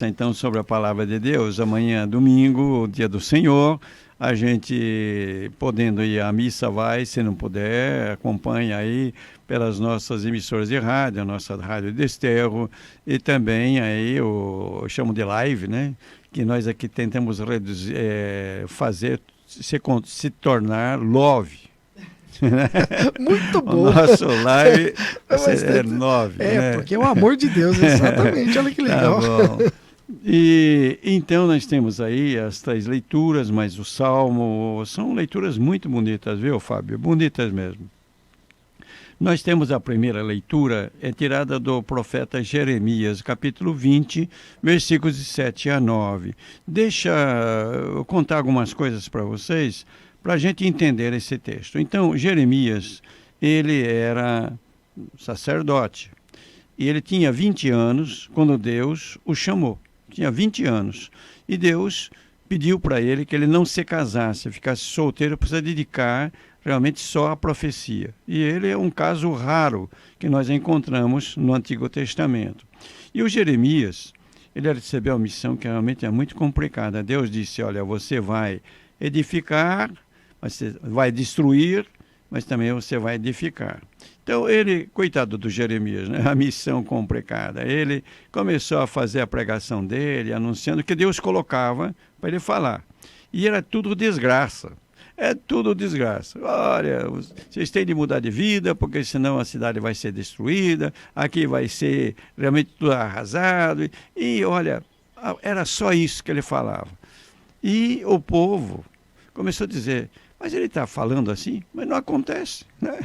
Então, sobre a palavra de Deus, amanhã, domingo, dia do Senhor, a gente podendo ir à missa vai, se não puder, acompanha aí pelas nossas emissoras de rádio, a nossa rádio Desterro, e também aí eu chamo de live, né? Que nós aqui tentamos reduzir, fazer se tornar love. Muito O bom. nosso live Mas é 9, né? porque é o amor de Deus, exatamente. Olha que Tá legal. bom. E então nós temos aí as 3 leituras, mais o Salmo, são leituras muito bonitas, viu, Fábio? Bonitas mesmo. Nós temos a primeira leitura, é tirada do profeta Jeremias, capítulo 20, versículos de 7 a 9. Deixa eu contar algumas coisas para vocês, para a gente entender esse texto. Então, Jeremias, ele era sacerdote, e ele tinha 20 anos quando Deus o chamou. Tinha 20 anos. E Deus pediu para ele que ele não se casasse, ficasse solteiro para se dedicar realmente só à profecia. E ele é um caso raro que nós encontramos no Antigo Testamento. E o Jeremias, ele recebeu uma missão que realmente é muito complicada. Deus disse, olha, você vai edificar, você vai destruir, mas também você vai edificar. Então ele, coitado do Jeremias, né? A missão complicada. Ele começou a fazer a pregação dele, anunciando que Deus colocava para ele falar. E era tudo desgraça. É tudo desgraça. Olha, vocês têm de mudar de vida, porque senão a cidade vai ser destruída, aqui vai ser realmente tudo arrasado. E olha, era só isso que ele falava. E o povo começou a dizer, mas ele está falando assim, mas não acontece. Né?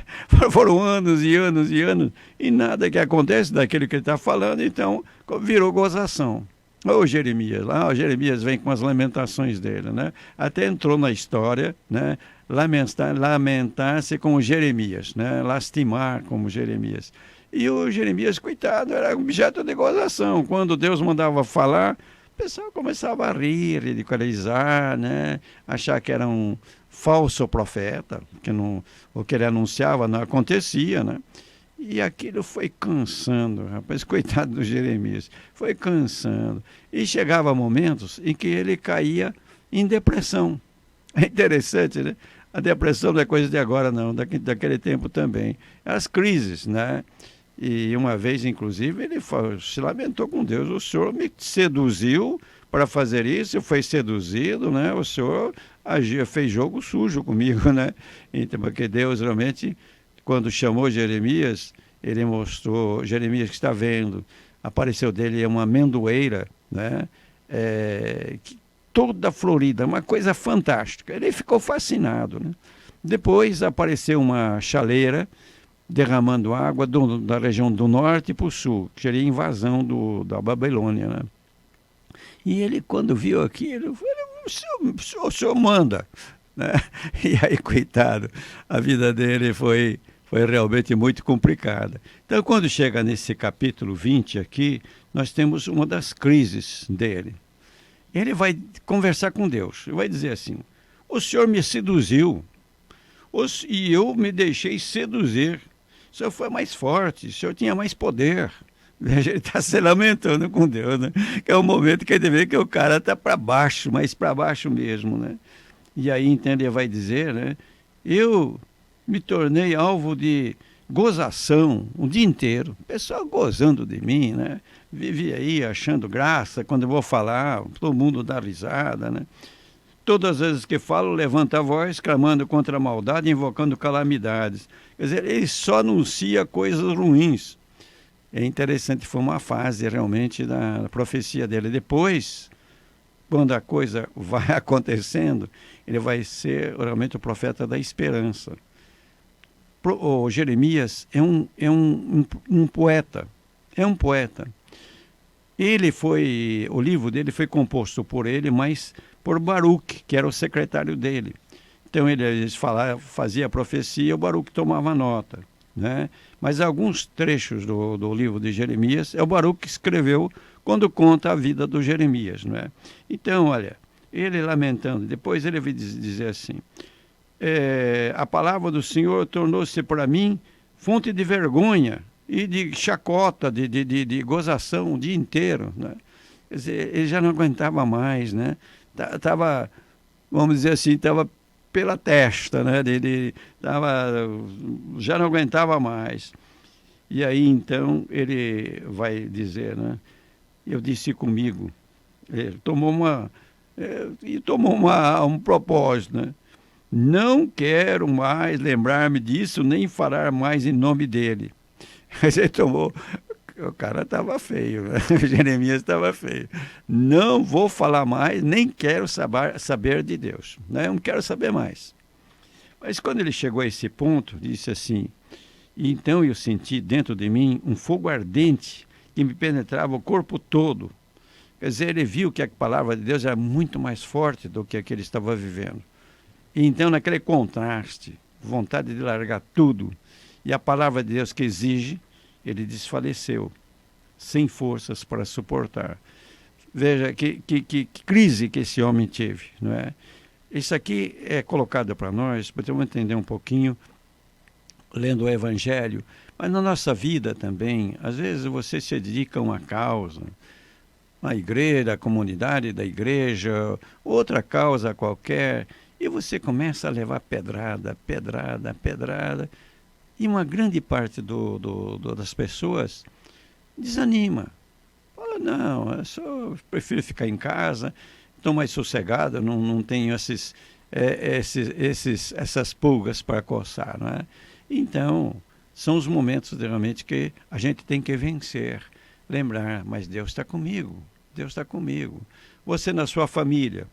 Foram anos e anos e anos, e nada que acontece daquilo que ele está falando, então virou gozação. O Jeremias, lá, o Jeremias vem com as lamentações dele, né? Até entrou na história, né? Lamentar-se como Jeremias, né? Lastimar como Jeremias. E o Jeremias, coitado, era objeto de gozação. Quando Deus mandava falar, o pessoal começava a rir, ridicularizar, né? Achar que era um falso profeta, que não, o que ele anunciava não acontecia, né? E aquilo foi cansando, rapaz, coitado do Jeremias, foi cansando. E chegava momentos em que ele caía em depressão. É interessante, né? A depressão não é coisa de agora, não, daquele tempo também. As crises, né? E uma vez, inclusive, ele se lamentou com Deus. O Senhor me seduziu para fazer isso, eu fui seduzido, né? O Senhor fez jogo sujo comigo, né? Então, porque Deus realmente, quando chamou Jeremias, ele mostrou, Jeremias que está vendo, apareceu dele uma amendoeira, né? Toda florida, uma coisa fantástica. Ele ficou fascinado, né? Depois apareceu uma chaleira derramando água da região do norte para o sul, que seria a invasão da Babilônia, né? E ele, quando viu aquilo, falou, o senhor manda, né? E aí, coitado, a vida dele foi realmente muito complicada. Então, quando chega nesse capítulo 20 aqui, nós temos uma das crises dele. Ele vai conversar com Deus, ele vai dizer assim, o senhor me seduziu, e eu me deixei seduzir. O senhor foi mais forte, o senhor tinha mais poder. Ele está se lamentando com Deus, né? Que é o momento que ele vê que o cara está para baixo, mas para baixo mesmo, né? E aí, então, ele vai dizer, né? Eu me tornei alvo de gozação o dia inteiro. O pessoal gozando de mim, né? Vivi aí achando graça. Quando eu vou falar, todo mundo dá risada, né? Todas as vezes que falo, levanta a voz, clamando contra a maldade, invocando calamidades. Quer dizer, ele só anuncia coisas ruins. É interessante, foi uma fase realmente da profecia dele. Depois, quando a coisa vai acontecendo, ele vai ser realmente o profeta da esperança. O Jeremias é um poeta. É um poeta. O livro dele foi composto por ele, mas por Baruque, que era o secretário dele. Então ele fazia a profecia, o Baruque tomava nota, né? Mas alguns trechos do livro de Jeremias, é o Baruque que escreveu quando conta a vida do Jeremias, né? Então, olha, ele lamentando, depois ele vai dizer assim, a palavra do Senhor tornou-se para mim fonte de vergonha e de chacota, de gozação o dia inteiro, né? Quer dizer, ele já não aguentava mais, né? Tava, vamos dizer assim, estava pela testa, né? Já não aguentava mais. E aí, então, ele vai dizer, né? Eu disse comigo, ele tomou um propósito, né? Não quero mais lembrar-me disso, nem falar mais em nome dele. Mas ele tomou. O cara estava feio, né? Jeremias estava feio. Não vou falar mais, nem quero saber de Deus. Né? Não quero saber mais. Mas quando ele chegou a esse ponto, disse assim: e então eu senti dentro de mim um fogo ardente que me penetrava o corpo todo. Quer dizer, ele viu que a palavra de Deus era muito mais forte do que a que ele estava vivendo. E então, naquele contraste, vontade de largar tudo, e a palavra de Deus que exige, ele desfaleceu, sem forças para suportar. Veja que crise que esse homem teve, não é? Isso aqui é colocado para nós, podemos entender um pouquinho, lendo o Evangelho, mas na nossa vida também, às vezes você se dedica a uma causa, a igreja, a comunidade da igreja, outra causa qualquer, e você começa a levar pedrada, e uma grande parte das pessoas desanima. Fala, não, eu prefiro ficar em casa, estou mais sossegado, não tenho essas pulgas para coçar, não é? Então, são os momentos realmente que a gente tem que vencer, lembrar, mas Deus está comigo, Deus está comigo. Você na sua família,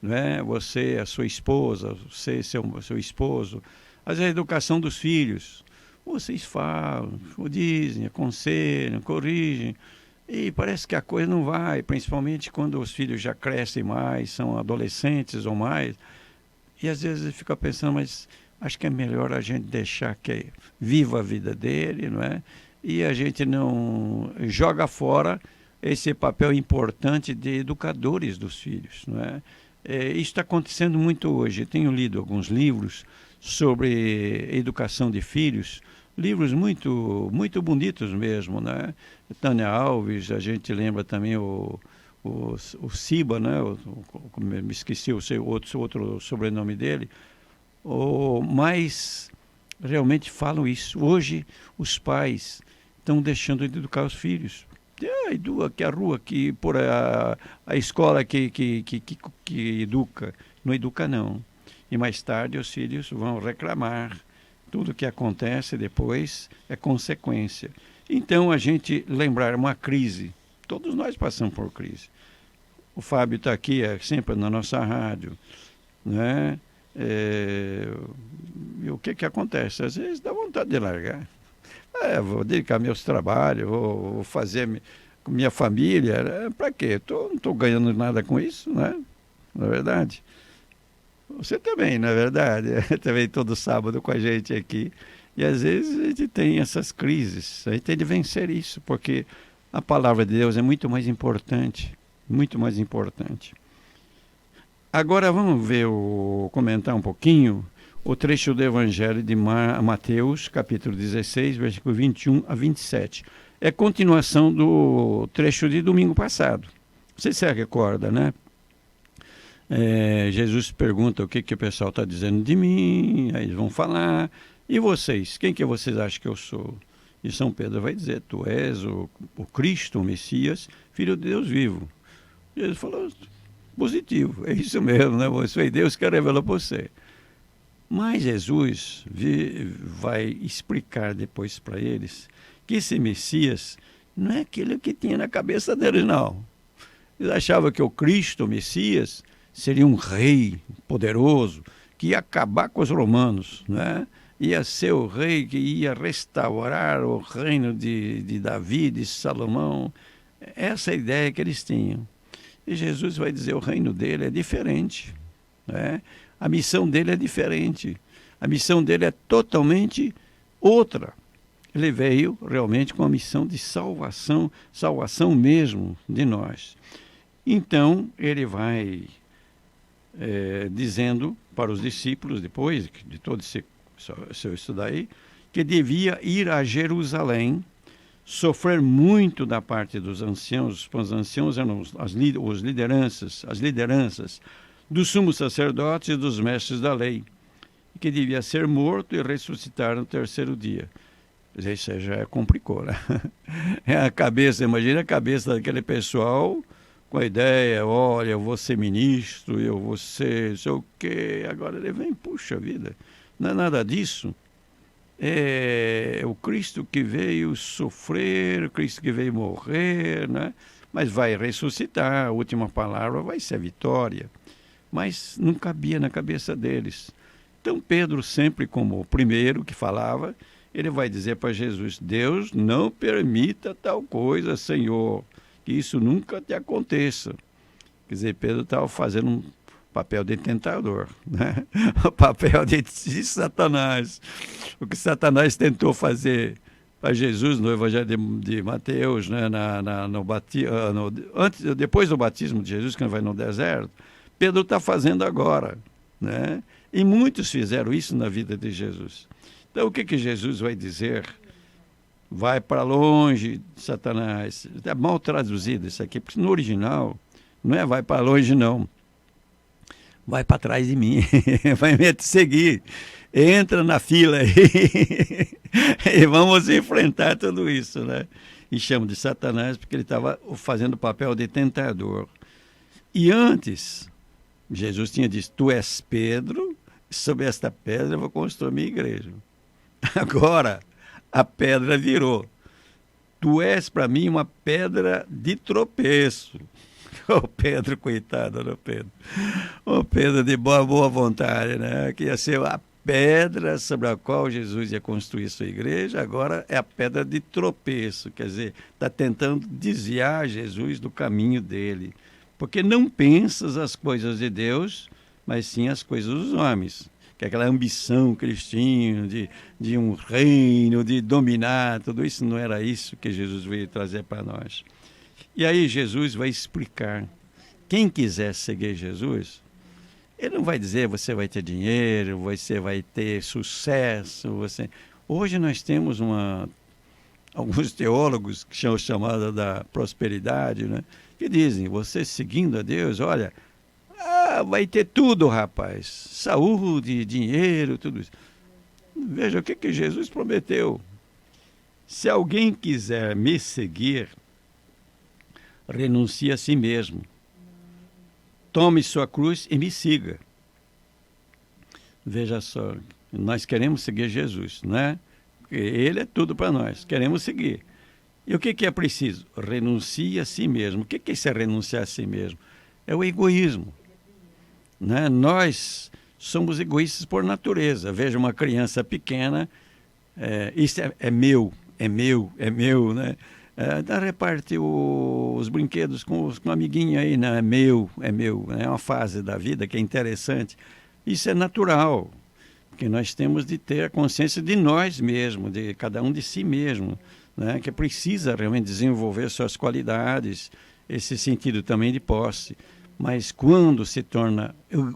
não é? Você, a sua esposa, você, seu esposo, a educação dos filhos, vocês falam, dizem, aconselham, corrigem, e parece que a coisa não vai, principalmente quando os filhos já crescem mais, são adolescentes ou mais, e às vezes fica pensando, mas acho que é melhor a gente deixar que viva a vida dele, não é? E a gente não joga fora esse papel importante de educadores dos filhos, não é? Isso está acontecendo muito hoje. Eu tenho lido alguns livros sobre educação de filhos, livros muito, muito bonitos mesmo, né? Tânia Alves, a gente lembra também o Siba, né? Me esqueci o outro sobrenome dele, mas realmente falam isso. Hoje os pais estão deixando de educar os filhos. Que a rua, que por a escola que educa, não educa não. E mais tarde os filhos vão reclamar. Tudo que acontece depois é consequência. Então a gente lembrar uma crise, todos nós passamos por crise. O Fábio está aqui sempre na nossa rádio, né? E o que acontece? Às vezes dá vontade de largar. Vou dedicar meus trabalhos, vou fazer com minha família. Para quê? Não estou ganhando nada com isso, né? Na verdade. Você também, na verdade. Também todo sábado com a gente aqui. E às vezes a gente tem essas crises. A gente tem de vencer isso, porque a palavra de Deus é muito mais importante. Muito mais importante. Agora vamos comentar um pouquinho o trecho do Evangelho de Mateus, capítulo 16, versículo 21 a 27. É continuação do trecho de domingo passado. Você se recorda, né? Jesus pergunta o que o pessoal está dizendo de mim, aí eles vão falar. E vocês? Quem que vocês acham que eu sou? E São Pedro vai dizer, tu és o Cristo, o Messias, Filho de Deus vivo. Jesus falou, positivo, é isso mesmo, né? Isso foi Deus que revelou para você. Mas Jesus vai explicar depois para eles que esse Messias não é aquele que tinha na cabeça deles, não. Eles achavam que o Cristo, o Messias, seria um rei poderoso que ia acabar com os romanos, né? Ia ser o rei que ia restaurar o reino de Davi, de Salomão. Essa é a ideia que eles tinham. E Jesus vai dizer, o reino dele é diferente, né? A missão dele é diferente. A missão dele é totalmente outra. Ele veio realmente com a missão de salvação, salvação mesmo de nós. Então, ele vai dizendo para os discípulos, depois de todo esse seu estudo aí, que devia ir a Jerusalém sofrer muito da parte dos anciãos. Os anciãos eram as lideranças dos sumos sacerdotes e dos mestres da lei, que devia ser morto e ressuscitar no terceiro dia. Isso já complicou, né? É a cabeça, imagina a cabeça daquele pessoal com a ideia, olha, eu vou ser ministro, eu vou ser sei o quê. Agora ele vem, puxa vida, não é nada disso. É o Cristo que veio sofrer, o Cristo que veio morrer, né? Mas vai ressuscitar, a última palavra vai ser a vitória. Mas não cabia na cabeça deles. Então Pedro, sempre como o primeiro que falava, ele vai dizer para Jesus: Deus não permita tal coisa, Senhor, que isso nunca te aconteça. Quer dizer, Pedro estava fazendo um papel de tentador, né? O papel de Satanás. O que Satanás tentou fazer para Jesus no Evangelho de Mateus, né? Depois do batismo de Jesus, que ele vai no deserto, Pedro está fazendo agora, né? E muitos fizeram isso na vida de Jesus. Então, o que Jesus vai dizer? Vai para longe, Satanás. É mal traduzido isso aqui, porque no original não é vai para longe, não. Vai para trás de mim, vai me seguir. Entra na fila aí e vamos enfrentar tudo isso, né? E chamo de Satanás porque ele estava fazendo o papel de tentador. E antes, Jesus tinha dito: tu és Pedro, sobre esta pedra eu vou construir minha igreja. Agora, a pedra virou: tu és para mim uma pedra de tropeço. O Pedro, coitado do Pedro. O Pedro de boa vontade, né? Que ia ser a pedra sobre a qual Jesus ia construir sua igreja, agora é a pedra de tropeço. Quer dizer, está tentando desviar Jesus do caminho dele. Porque não pensas as coisas de Deus, mas sim as coisas dos homens. Que é aquela ambição que eles tinham de um reino, de dominar, tudo isso não era isso que Jesus veio trazer para nós. E aí Jesus vai explicar. Quem quiser seguir Jesus, ele não vai dizer você vai ter dinheiro, você vai ter sucesso. Hoje nós temos alguns teólogos que são chamados da prosperidade, né? Que dizem, você seguindo a Deus, olha, vai ter tudo, rapaz. Saúde, dinheiro, tudo isso. Veja o que Jesus prometeu. Se alguém quiser me seguir, renuncie a si mesmo. Tome sua cruz e me siga. Veja só, nós queremos seguir Jesus, né? Ele é tudo para nós, queremos seguir. E o que é preciso? Renuncie a si mesmo. O que é isso, renunciar a si mesmo? É o egoísmo, né? Nós somos egoístas por natureza. Veja uma criança pequena, isso é meu, né? Reparte os brinquedos com o amiguinho aí, né? É meu, é uma fase da vida que é interessante. Isso é natural, porque nós temos de ter a consciência de nós mesmos, de cada um de si mesmo, né? Que precisa realmente desenvolver suas qualidades, esse sentido também de posse. Mas quando se torna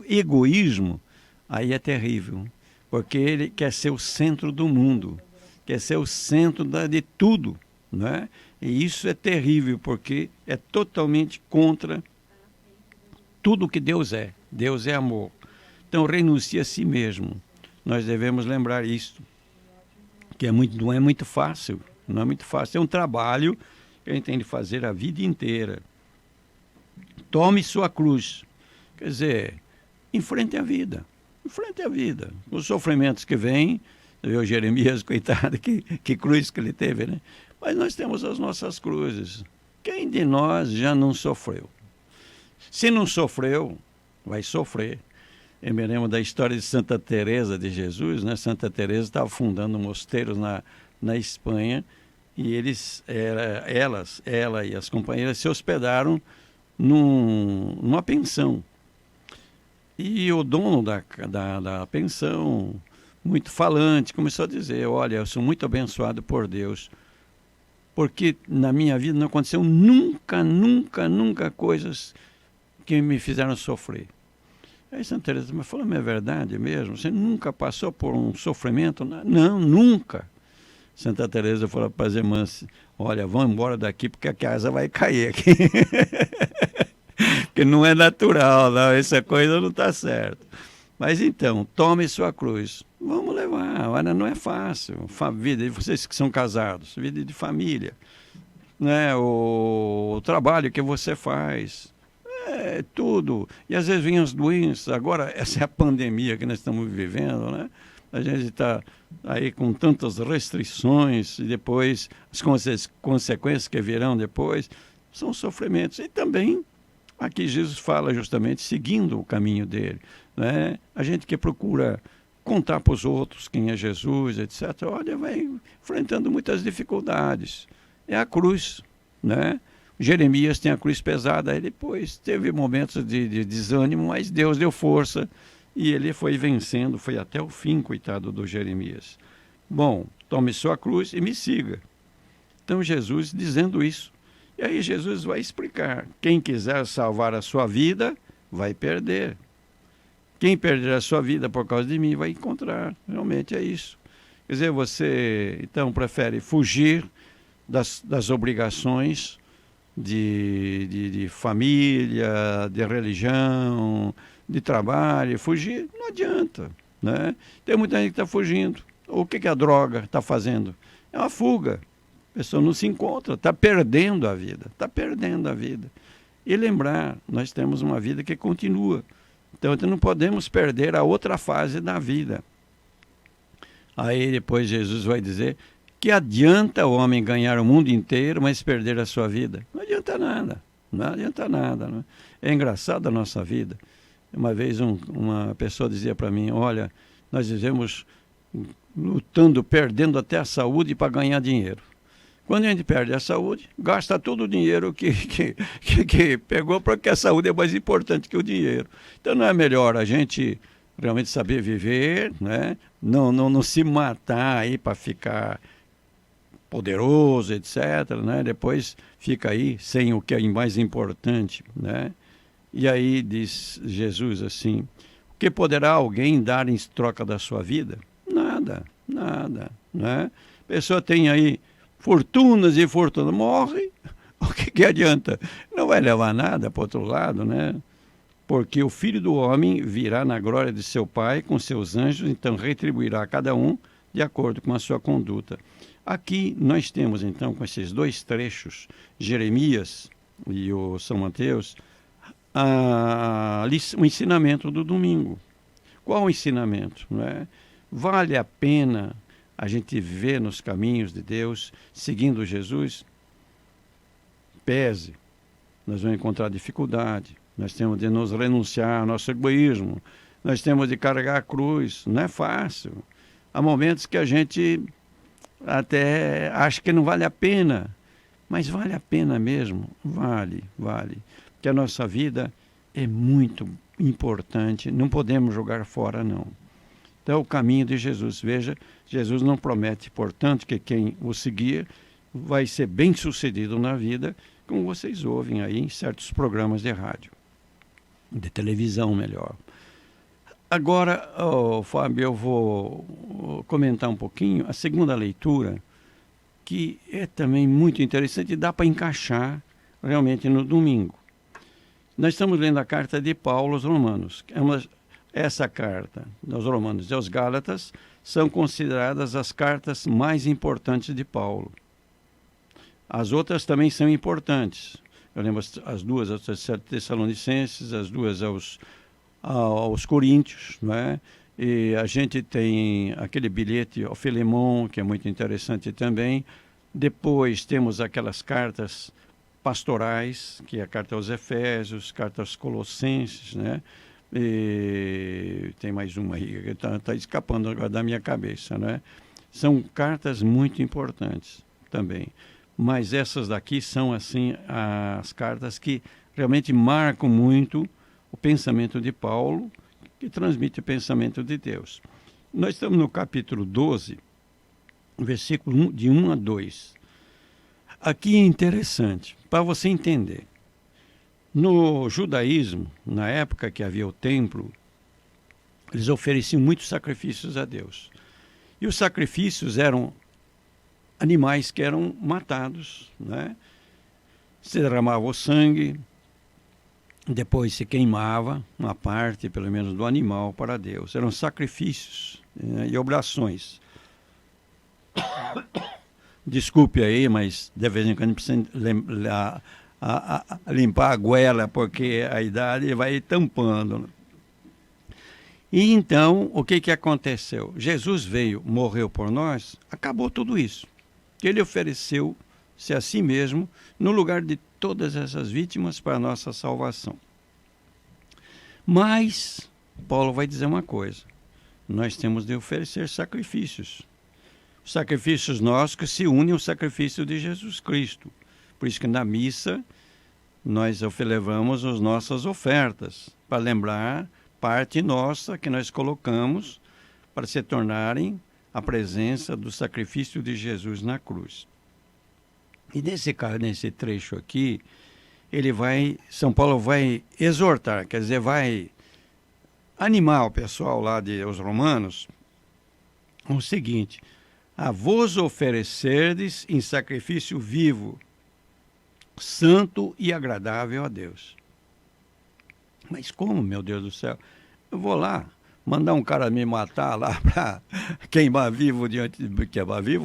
egoísmo, aí é terrível, porque ele quer ser o centro do mundo, quer ser o centro de tudo, né? E isso é terrível, porque é totalmente contra tudo que Deus é. Deus é amor. Então, renuncia a si mesmo. Nós devemos lembrar isso, que não é muito fácil. Não é muito fácil. É um trabalho que a gente tem de fazer a vida inteira. Tome sua cruz. Quer dizer, enfrente a vida. Enfrente a vida. Os sofrimentos que vêm, o Jeremias, coitado, que cruz que ele teve, né? Mas nós temos as nossas cruzes. Quem de nós já não sofreu? Se não sofreu, vai sofrer. Eu me lembro da história de Santa Teresa de Jesus, né? Santa Teresa estava fundando mosteiros na Espanha e ela e as companheiras se hospedaram numa pensão. E o dono da pensão, muito falante, começou a dizer: olha, eu sou muito abençoado por Deus, porque na minha vida não aconteceu nunca coisas que me fizeram sofrer. Aí Santa Teresa me falou: mas é verdade mesmo? Você nunca passou por um sofrimento? Não, nunca. Santa Teresa falou para as irmãs, olha, vão embora daqui porque a casa vai cair aqui. Porque não é natural, não, essa coisa não está certa. Mas então, tome sua cruz. Vamos levar, olha, não é fácil. Vida de vocês que são casados, vida de família, né? O trabalho que você faz, tudo. E às vezes vêm as doenças. Agora, essa é a pandemia que nós estamos vivendo, né? A gente está aí com tantas restrições e depois as consequências que virão depois são sofrimentos. E também aqui Jesus fala justamente seguindo o caminho dele, né? A gente que procura contar para os outros quem é Jesus, etc. Olha, vai enfrentando muitas dificuldades. É a cruz, né? Jeremias tem a cruz pesada, aí depois teve momentos de desânimo, mas Deus deu força e ele foi vencendo, foi até o fim, coitado do Jeremias. Bom, tome sua cruz e me siga. Então Jesus dizendo isso. E aí Jesus vai explicar, quem quiser salvar a sua vida, vai perder. Quem perder a sua vida por causa de mim, vai encontrar. Realmente é isso. Quer dizer, você então prefere fugir das obrigações de família, de religião, de trabalho, fugir, não adianta, né? Tem muita gente que está fugindo. O que a droga está fazendo? É uma fuga. A pessoa não se encontra, está perdendo a vida, está perdendo a vida. E lembrar, nós temos uma vida que continua. Então, não podemos perder a outra fase da vida. Aí depois Jesus vai dizer que adianta o homem ganhar o mundo inteiro, mas perder a sua vida? Não adianta nada, não adianta nada. Né? É engraçado a nossa vida. Uma vez uma pessoa dizia para mim, olha, nós vivemos lutando, perdendo até a saúde para ganhar dinheiro. Quando a gente perde a saúde, gasta todo o dinheiro que pegou, porque a saúde é mais importante que o dinheiro. Então não é melhor a gente realmente saber viver, né? Não se matar aí para ficar poderoso, etc., né? Depois fica aí sem o que é mais importante, né? E aí diz Jesus assim, o que poderá alguém dar em troca da sua vida? Nada, nada, né? A pessoa tem aí fortunas e fortunas, morre, o que adianta? Não vai levar nada para o outro lado, né? Porque o Filho do Homem virá na glória de seu Pai com seus anjos, então retribuirá a cada um de acordo com a sua conduta. Aqui nós temos, então, com esses dois trechos, Jeremias e o São Mateus, o ensinamento do domingo. Qual o ensinamento? Não é? Vale a pena a gente viver nos caminhos de Deus, seguindo Jesus? Pese, nós vamos encontrar dificuldade, nós temos de nos renunciar ao nosso egoísmo, nós temos de carregar a cruz, não é fácil. Há momentos que a gente até acha que não vale a pena, mas vale a pena mesmo, vale, porque a nossa vida é muito importante, não podemos jogar fora, não. Então, o caminho de Jesus, veja, Jesus não promete, portanto, que quem o seguir vai ser bem-sucedido na vida, como vocês ouvem aí em certos programas de rádio, de televisão, melhor. Agora, Fábio, eu vou comentar um pouquinho a segunda leitura, que é também muito interessante e dá para encaixar realmente no domingo. Nós estamos lendo a carta de Paulo aos Romanos. Essa carta dos Romanos e aos Gálatas são consideradas as cartas mais importantes de Paulo. As outras também são importantes. Eu lembro as duas aos Tessalonicenses, as duas aos Coríntios, não é? E a gente tem aquele bilhete ao Filemon, que é muito interessante também. Depois temos aquelas cartas pastorais, que é a carta aos Efésios, carta aos Colossenses, né? E tem mais uma aí que está escapando agora da minha cabeça, né? São cartas muito importantes também. Mas essas daqui são, assim, as cartas que realmente marcam muito o pensamento de Paulo, que transmite o pensamento de Deus. Nós estamos no capítulo 12, versículo de 1 a 2. Aqui é interessante, para você entender. No judaísmo, na época que havia o templo, eles ofereciam muitos sacrifícios a Deus. E os sacrifícios eram animais que eram matados, né? Se derramava o sangue, depois se queimava uma parte, pelo menos, do animal para Deus. Eram sacrifícios, né, e oblações. Desculpe aí, mas de vez em quando precisa limpar a goela, porque a idade vai tampando, né? E então, o que aconteceu? Jesus veio, morreu por nós, acabou tudo isso. Ele ofereceu-se a si mesmo no lugar de todas essas vítimas para a nossa salvação. Mas, Paulo vai dizer uma coisa: nós temos de oferecer sacrifícios. Sacrifícios nossos que se unem ao sacrifício de Jesus Cristo. Por isso que na missa nós levamos as nossas ofertas, para lembrar parte nossa que nós colocamos para se tornarem a presença do sacrifício de Jesus na cruz. E nesse trecho aqui, São Paulo vai exortar, quer dizer, vai animar o pessoal lá os romanos, o seguinte: a vos oferecerdes em sacrifício vivo, santo e agradável a Deus. Mas como, meu Deus do céu? Eu vou lá mandar um cara me matar lá para queimar vivo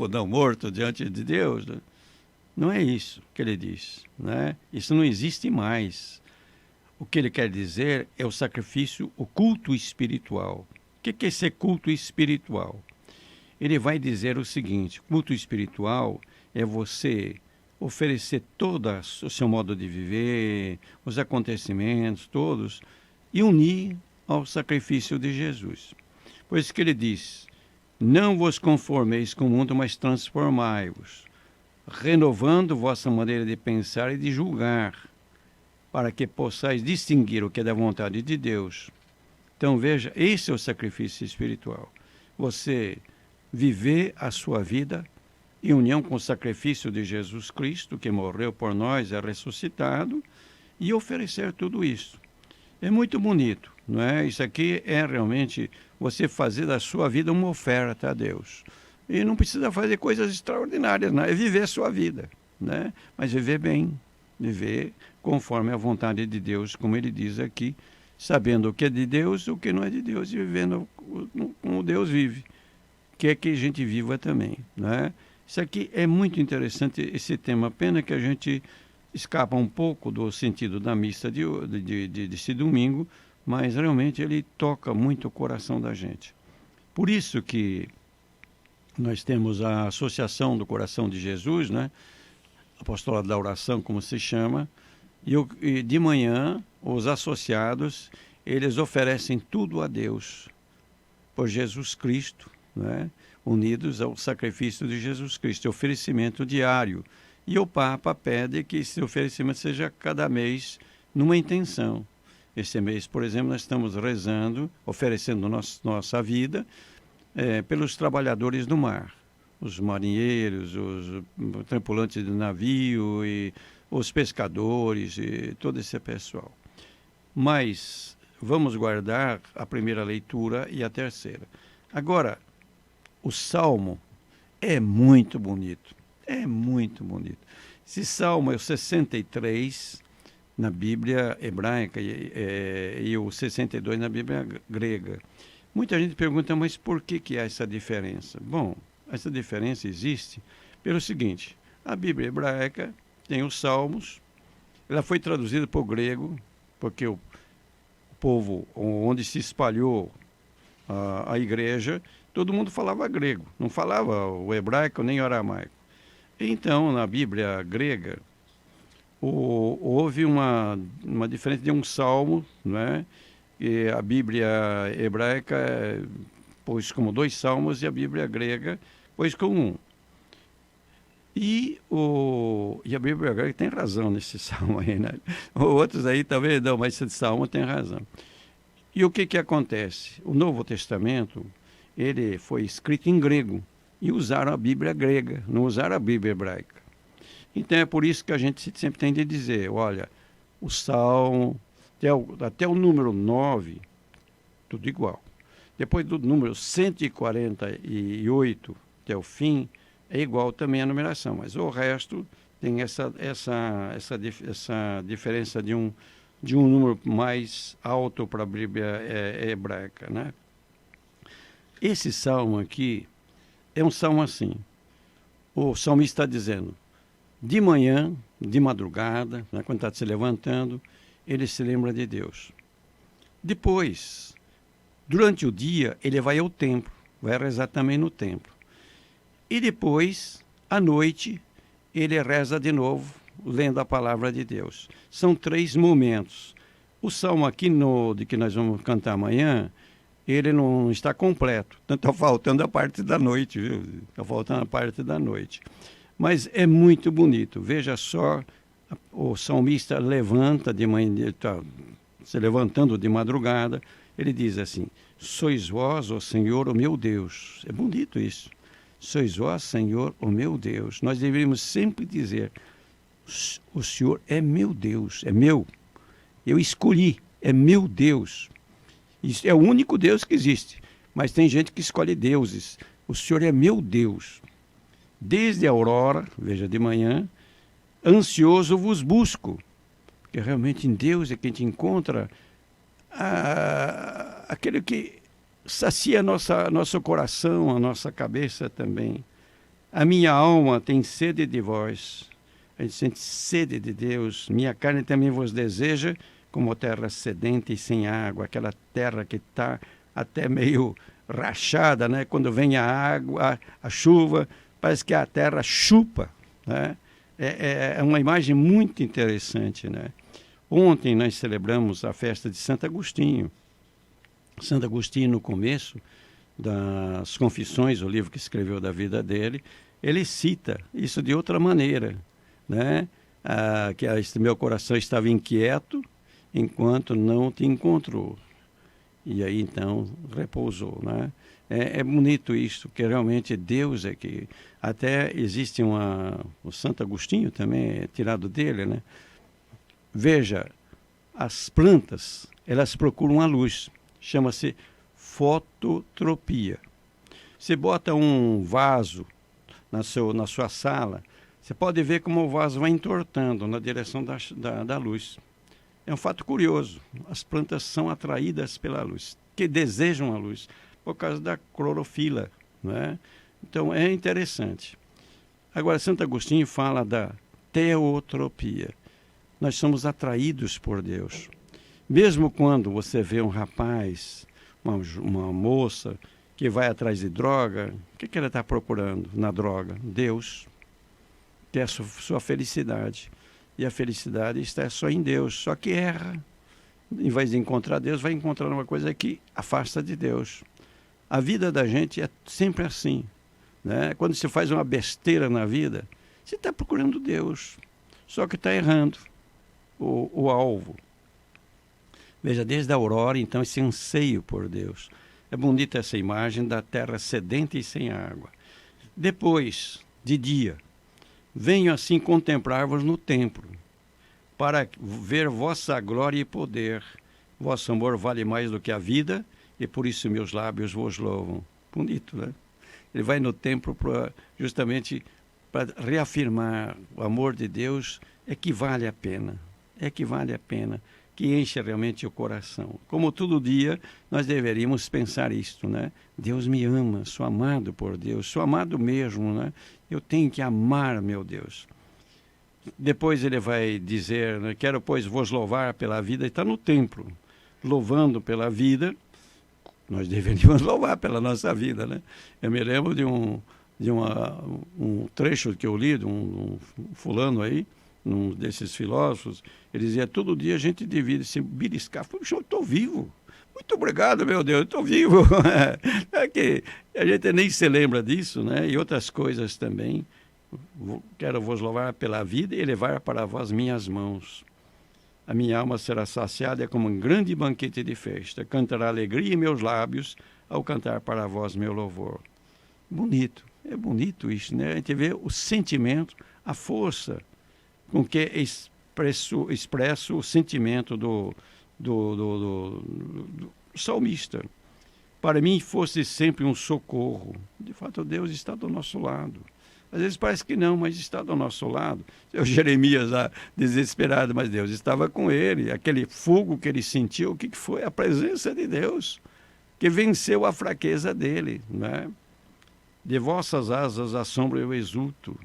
não, morto diante de Deus? Não é isso que ele diz, né? Isso não existe mais. O que ele quer dizer é o sacrifício, o culto espiritual. O que é esse culto espiritual? Ele vai dizer o seguinte: culto espiritual é você oferecer todo o seu modo de viver, os acontecimentos todos, e unir ao sacrifício de Jesus. Por isso que ele diz: não vos conformeis com o mundo, mas transformai-vos, renovando vossa maneira de pensar e de julgar, para que possais distinguir o que é da vontade de Deus. Então veja, esse é o sacrifício espiritual. Você viver a sua vida em união com o sacrifício de Jesus Cristo, que morreu por nós, é ressuscitado, e oferecer tudo isso. É muito bonito, não é? Isso aqui é realmente você fazer da sua vida uma oferta a Deus. E não precisa fazer coisas extraordinárias, não é? É viver a sua vida, né? Mas viver bem, viver conforme a vontade de Deus, como ele diz aqui, sabendo o que é de Deus, o que não é de Deus, e vivendo como Deus vive, quer que a gente viva também, né? Isso aqui é muito interessante, esse tema. Pena que a gente escapa um pouco do sentido da missa desse domingo, mas realmente ele toca muito o coração da gente. Por isso que nós temos a Associação do Coração de Jesus, né? Apostolado da Oração, como se chama, e de manhã os associados, eles oferecem tudo a Deus por Jesus Cristo, né? Unidos ao sacrifício de Jesus Cristo, oferecimento diário. E o Papa pede que esse oferecimento seja cada mês numa intenção. Esse mês, por exemplo, nós estamos rezando, oferecendo nossa vida pelos trabalhadores do mar, os marinheiros, os tripulantes de navio, e os pescadores e todo esse pessoal. Mas vamos guardar a primeira leitura e a terceira. Agora, o Salmo é muito bonito. É muito bonito. Esse Salmo é o 63 na Bíblia hebraica e o 62 na Bíblia grega. Muita gente pergunta, mas por que há essa diferença? Bom, essa diferença existe pelo seguinte: a Bíblia hebraica tem os Salmos, ela foi traduzida para o grego, porque o povo onde se espalhou a igreja, todo mundo falava grego, não falava o hebraico nem o aramaico. Então, na Bíblia grega, houve uma diferença de um salmo, né? E a Bíblia hebraica pôs como 2 salmos e a Bíblia grega pôs como 1. E a Bíblia grega tem razão nesse salmo aí, né? Outros aí talvez não, mas esse salmo tem razão. E o que acontece? O Novo Testamento, ele foi escrito em grego e usaram a Bíblia grega, não usaram a Bíblia hebraica. Então é por isso que a gente sempre tem de dizer, olha, o Salmo, até o número 9, tudo igual. Depois do número 148, até o fim, é igual também a numeração, mas o resto tem essa diferença de um número mais alto para a Bíblia hebraica, né? Esse salmo aqui é um salmo assim. O salmista está dizendo, de manhã, de madrugada, né, quando está se levantando, ele se lembra de Deus. Depois, durante o dia, ele vai ao templo, vai rezar também no templo. E depois, à noite, ele reza de novo, lendo a palavra de Deus. São 3 momentos. O salmo aqui de que nós vamos cantar amanhã, ele não está completo. Então está faltando a parte da noite, viu? Está faltando a parte da noite. Mas é muito bonito. Veja só, o salmista levanta de manhã, ele está se levantando de madrugada, ele diz assim, sois vós, ó Senhor, o meu Deus. É bonito isso. Sois vós, Senhor, o meu Deus. Nós deveríamos sempre dizer, o Senhor é meu Deus, é meu. Eu escolhi, é meu Deus. Isso é o único Deus que existe. Mas tem gente que escolhe deuses. O Senhor é meu Deus. Desde a aurora, veja, de manhã, ansioso vos busco. Porque realmente em Deus é que a gente encontra aquele que sacia nosso coração, a nossa cabeça também. A minha alma tem sede de vós. A gente sente sede de Deus. Minha carne também vos deseja, como terra sedenta e sem água. Aquela terra que está até meio rachada, né? Quando vem a água, a chuva, parece que a terra chupa, né? É uma imagem muito interessante, né? Ontem nós celebramos a festa de Santo Agostinho. Santo Agostinho, no começo das Confissões, o livro que escreveu da vida dele, ele cita isso de outra maneira, né? Que meu coração estava inquieto enquanto não te encontrou. E aí então repousou, né? É bonito isso, porque realmente Deus é que... Até existe o Santo Agostinho também, é tirado dele, né? Veja, as plantas, elas procuram a luz. Chama-se fototropia. Você bota um vaso na sua sala, você pode ver como o vaso vai entortando na direção da luz. É um fato curioso. As plantas são atraídas pela luz, que desejam a luz, por causa da clorofila, né? Então é interessante. Agora, Santo Agostinho fala da teotropia. Nós somos atraídos por Deus. Mesmo quando você vê um rapaz, uma moça que vai atrás de droga, o que ela está procurando na droga? Deus. Que é a sua felicidade. E a felicidade está só em Deus, só que erra. Em vez de encontrar Deus, vai encontrar uma coisa que afasta de Deus. A vida da gente é sempre assim, né? Quando você faz uma besteira na vida, você está procurando Deus, só que está errando o alvo. Veja, desde a aurora, então, esse anseio por Deus. É bonita essa imagem da terra sedenta e sem água. Depois, de dia, venho assim contemplar-vos no templo, para ver vossa glória e poder. Vosso amor vale mais do que a vida, e por isso meus lábios vos louvam. Bonito, né? Ele vai no templo justamente para reafirmar o amor de Deus, é que vale a pena. É que vale a pena, que enche realmente o coração. Como todo dia, nós deveríamos pensar isto, né? Deus me ama, sou amado por Deus, sou amado mesmo, né? Eu tenho que amar meu Deus. Depois ele vai dizer, né? Quero, pois, vos louvar pela vida, e está no templo, louvando pela vida. Nós deveríamos louvar pela nossa vida, né? Eu me lembro de um trecho que eu li, de um fulano aí, um desses filósofos, ele dizia, todo dia a gente devia se beliscar. Puxa, eu estou vivo. Muito obrigado, meu Deus, eu estou vivo. É que a gente nem se lembra disso, né? E outras coisas também. Quero vos louvar pela vida e levar para vós minhas mãos. A minha alma será saciada como um grande banquete de festa. Cantará alegria em meus lábios ao cantar para vós meu louvor. Bonito, é bonito isso, né? A gente vê o sentimento, a força com que expresso o sentimento do salmista. Para mim fosse sempre um socorro. De fato, Deus está do nosso lado. Às vezes parece que não, mas está do nosso lado. O Jeremias lá, desesperado, mas Deus estava com ele. Aquele fogo que ele sentiu, o que foi? A presença de Deus, que venceu a fraqueza dele, né? De vossas asas à sombra eu exulto.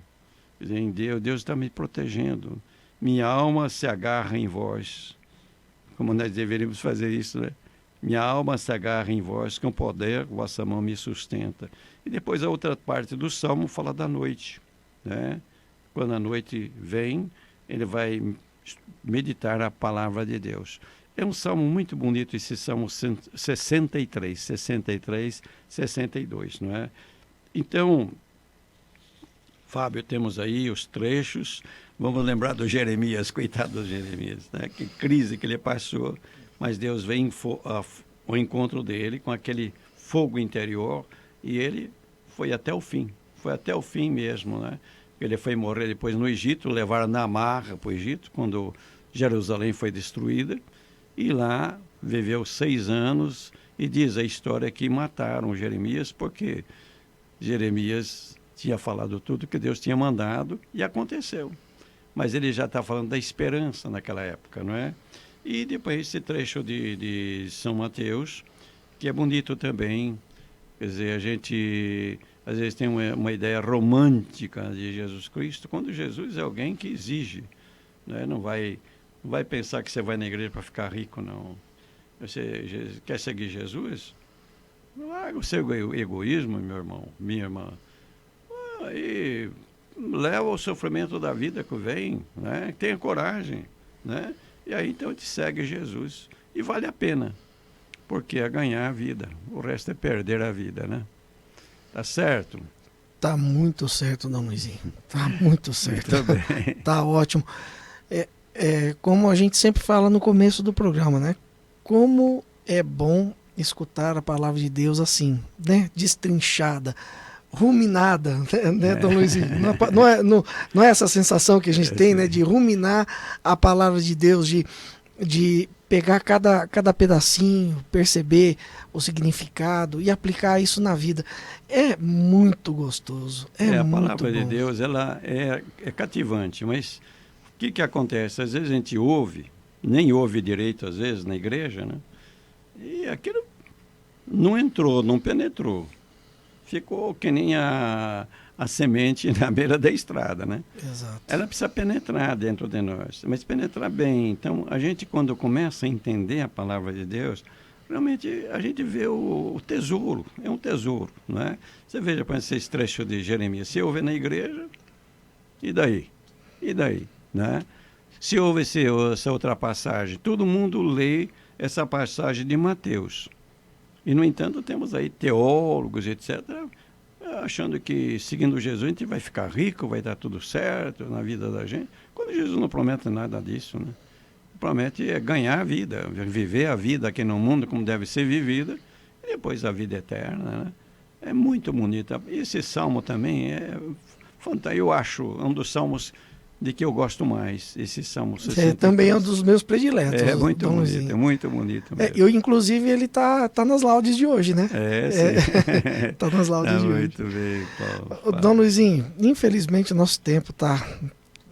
Em Deus está me protegendo. Minha alma se agarra em vós. Como nós deveríamos fazer isso, né? Minha alma se agarra em vós, com poder vossa mão me sustenta. E depois a outra parte do Salmo fala da noite, né? Quando a noite vem, ele vai meditar a palavra de Deus. É um salmo muito bonito, esse Salmo 63, 62, não é? Então, Fábio, temos aí os trechos. Vamos lembrar do Jeremias, coitado do Jeremias, né? Que crise que ele passou. Mas Deus vem ao encontro dele com aquele fogo interior e ele foi até o fim mesmo, né? Ele foi morrer depois no Egito, levaram na marra para o Egito, quando Jerusalém foi destruída, e lá viveu 6 anos, e diz a história que mataram Jeremias, porque Jeremias tinha falado tudo que Deus tinha mandado, e aconteceu. Mas ele já está falando da esperança naquela época, não é? E depois esse trecho de São Mateus, que é bonito também. Quer dizer, a gente às vezes tem uma ideia romântica de Jesus Cristo, quando Jesus é alguém que exige, né? Não vai pensar que você vai na igreja para ficar rico, não. Você quer seguir Jesus? Larga o seu egoísmo, meu irmão, minha irmã. E leva o sofrimento da vida que vem, né? Tenha coragem, né? E aí então te segue Jesus. E vale a pena, porque é ganhar a vida. O resto é perder a vida, né? Tá certo? Tá muito certo, Dom Luizinho. Tá muito certo. Muito bem. Tá ótimo. Como a gente sempre fala no começo do programa, né? Como é bom escutar a palavra de Deus assim, né? Destrinchada, ruminada, né, Dom Luizinho? Não é essa sensação que a gente tem, né, de ruminar a palavra de Deus, de pegar cada pedacinho, perceber o significado e aplicar isso na vida. É muito gostoso. A muito palavra de bom. Deus, ela é cativante, mas o que acontece? Às vezes a gente nem ouve direito, às vezes, na igreja, né? E aquilo não entrou, não penetrou. Ficou que nem a semente na beira da estrada, né? Exato. Ela precisa penetrar dentro de nós, mas penetrar bem. Então, a gente, quando começa a entender a palavra de Deus, realmente a gente vê o tesouro, é um tesouro, não é? Você veja, por exemplo, esse trecho de Jeremias, se ouve na igreja, e daí? E daí, né? Se houve essa outra passagem, todo mundo lê essa passagem de Mateus. E, no entanto, temos aí teólogos, etc., achando que, seguindo Jesus, a gente vai ficar rico, vai dar tudo certo na vida da gente, quando Jesus não promete nada disso, né? Promete ganhar a vida, viver a vida aqui no mundo como deve ser vivida, e depois a vida eterna, né? É muito bonita. Esse salmo também é fantástico. Eu acho um dos salmos de que eu gosto mais, esse Salmo 63. Também é um dos meus prediletos. É muito bonito, é muito bonito mesmo. Inclusive, ele tá nas laudes de hoje, né? Sim. Tá nas laudes de hoje. Muito bem, Paulo. Dom Luizinho, infelizmente o nosso tempo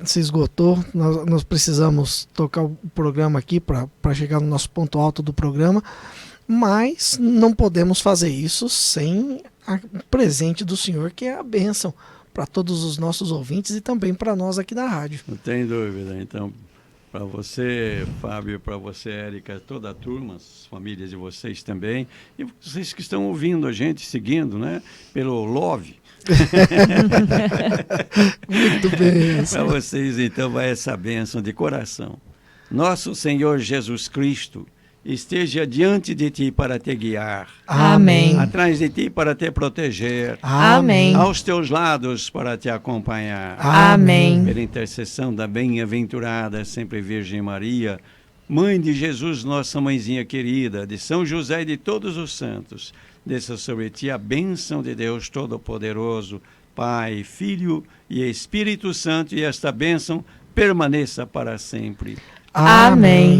se esgotou. Nós precisamos tocar o programa aqui para chegar no nosso ponto alto do programa, mas não podemos fazer isso sem o presente do Senhor, que é a bênção para todos os nossos ouvintes e também para nós aqui na rádio. Não tem dúvida. Então, para você, Fábio, para você, Érica, toda a turma, as famílias de vocês também, e vocês que estão ouvindo a gente, seguindo, né, pelo Love. Muito bem. Para vocês, então, vai essa bênção de coração. Nosso Senhor Jesus Cristo esteja diante de ti para te guiar. Amém. Atrás de ti para te proteger. Amém. Aos teus lados para te acompanhar. Amém. Pela intercessão da bem-aventurada sempre Virgem Maria, Mãe de Jesus, nossa mãezinha querida, de São José e de todos os santos, desça sobre ti a bênção de Deus Todo-Poderoso, Pai, Filho e Espírito Santo, e esta bênção permaneça para sempre. Amém.